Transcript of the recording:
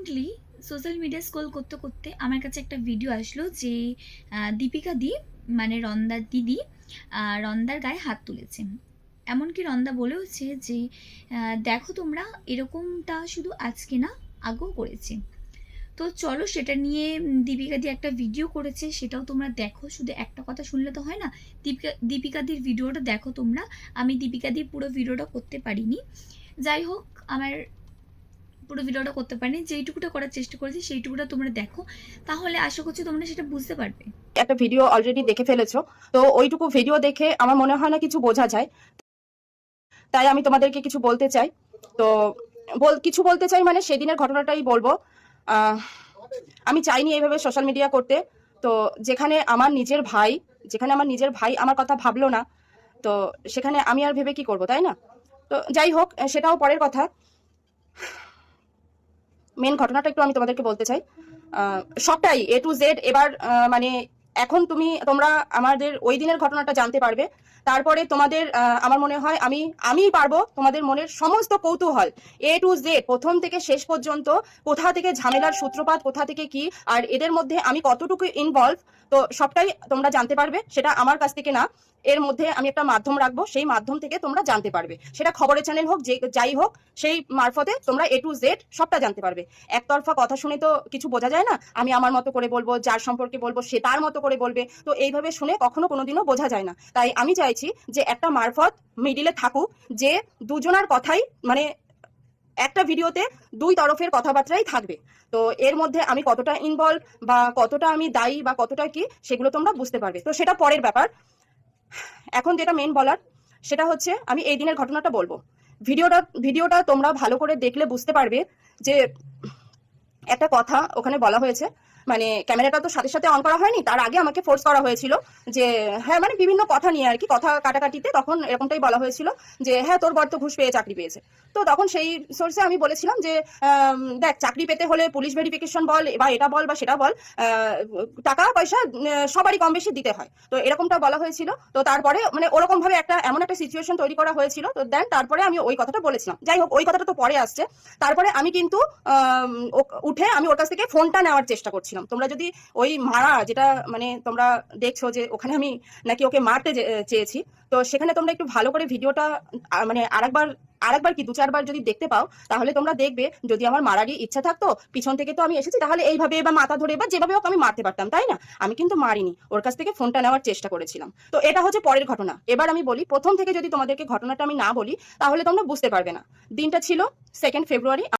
Recently social media scroll করতে করতে আমার কাছে একটা ভিডিও আসলো যে দীপিকা দি মানে রন্দার দিদি রন্দার গায়ে হাত তুলেছে। এমনকি রন্দা বলেওছে যে দেখো তোমরা, এরকমটা শুধু আজকে না, আগেও করেছে। তো চলো সেটা নিয়ে দীপিকা দি একটা ভিডিও করেছে, সেটাও তোমরা দেখো। শুধু একটা কথা শুনলে তো হয় না, দীপিকাদির ভিডিওটা দেখো তোমরা। আমি দীপিকাদির পুরো ভিডিওটা করতে পারিনি, যাই হোক আমার পুরো ভিডিওটা করতে পারিনি, যেইটুকুটা করার চেষ্টা করেছি সেইটুকুটা তোমরা দেখো, তাহলে আশা করছি তোমরা সেটা বুঝতে পারবে। একটা ভিডিও অলরেডি দেখে ফেলেছো, তো ওইটুকু ভিডিও দেখে আমার মনে হয় না কিছু বোঝা যায়, তাই আমি তোমাদেরকে কিছু বলতে চাই। তো কিছু বলতে চাই মানে সেদিনের ঘটনাটাই বলবো। আমি চাইনি এইভাবে সোশ্যাল মিডিয়া করতে। তো যেখানে আমার নিজের ভাই আমার কথা ভাবলো না, তো সেখানে আমি আর ভেবে কি করব, তাই না? তো যাই হোক, সেটাও পরের কথা। মেন ঘটনাটা একটু আমি তোমাদেরকে বলতে চাই। সবটাই A to Z এবার মানে এখন তোমরা আমাদের ওই দিনের ঘটনাটা জানতে পারবে। তারপরে তোমাদের আমার মনে হয় আমিই পারবো তোমাদের মনের সমস্ত কৌতূহল A to Z প্রথম থেকে শেষ পর্যন্ত, কোথা থেকে ঝামেলার সূত্রপাত, কোথা থেকে কি, আর এদের মধ্যে আমি কতটুকু ইনভলভ, তো সবটাই তোমরা জানতে পারবে। সেটা আমার কাছ থেকে না, এর মধ্যে আমি একটা মাধ্যম রাখবো, সেই মাধ্যম থেকে তোমরা জানতে পারবে। সেটা খবরের চ্যানেল হোক, যাই হোক, সেই মারফতে তোমরা A to Z সবটা জানতে পারবে। একতরফা কথা শুনে তো কিছু বোঝা যায় না। আমি আমার মতো করে বলবো, যার সম্পর্কে বলবো সে তার মতো করে বলবে, তো এইভাবে শুনে কখনো কোনোদিনও বোঝা যায় না। তাই আমি চাইছি যে একটা মারফত মিডিলে থাকুক, যে দুজনার কথাই মানে একটা ভিডিওতে দুই তরফের কথাবার্তাই থাকবে। তো এর মধ্যে আমি কতটা ইনভলভ বা কতটা আমি দায়ী বা কতটা কি, সেগুলো তোমরা বুঝতে পারবে। তো সেটা পরের ব্যাপার। এখন যেটা মেন বলার, সেটা হচ্ছে আমি এই দিনের ঘটনাটা বলবো। ভিডিওটা তোমরা ভালো করে দেখলে বুঝতে পারবে যে একটা কথা ওখানে বলা হয়েছে। মানে ক্যামেরাটা তো সাথে সাথে অন করা হয়নি, তার আগে আমাকে ফোর্স করা হয়েছিল যে হ্যাঁ, মানে বিভিন্ন কথা নিয়ে আর কি, কথা কাটাকাটিতে তখন এরকমটাই বলা হয়েছিল যে হ্যাঁ, তোর বর তো ঘুষ পেয়ে চাকরি পেয়েছে। তো তখন সেই সোর্সে আমি বলেছিলাম যে দেখ, চাকরি পেতে হলে পুলিশ ভেরিফিকেশন বল বা এটা বল বা সেটা বল, টাকা পয়সা সবারই কম বেশি দিতে হয়। তো এরকমটা বলা হয়েছিল। তো তারপরে মানে ওরকম ভাবে এমন একটা সিচুয়েশন তৈরি করা হয়েছিল। তো দেন তারপরে আমি ওই কথাটা বলেছিলাম। যাই হোক, ওই কথাটা তো পরে আসছে। তারপরে আমি কিন্তু উঠে আমি ওর কাছ থেকে ফোনটা নেওয়ার চেষ্টা করছিলাম। তোমরা যদি ওই মারা, যেটা মানে তোমরা দেখছো যে ওখানে আমি নাকি ওকে মারতে চেয়েছি, তো সেখানে তোমরা একটু ভালো করে ভিডিওটা মানে আরেকবার কি 2-4 বার যদি দেখতে পাও, তাহলে তোমরা দেখবে যদি আমার মারারই ইচ্ছা থাকতো, পিছন থেকে তো আমি এসেছি, তাহলে এইভাবে বা মাথা ধরে বা যেভাবে হোক আমি মারতে পারতাম, তাই না? আমি কিন্তু মারিনি, ওর কাছ থেকে ফোনটা নেওয়ার চেষ্টা করেছিলাম। তো এটা হচ্ছে পরের ঘটনা। এবার আমি বলি, প্রথম থেকে যদি তোমাদেরকে ঘটনাটা আমি না বলি, তাহলে তোমরা বুঝতে পারবে না। দিনটা ছিল 2 ফেব্রুয়ারি।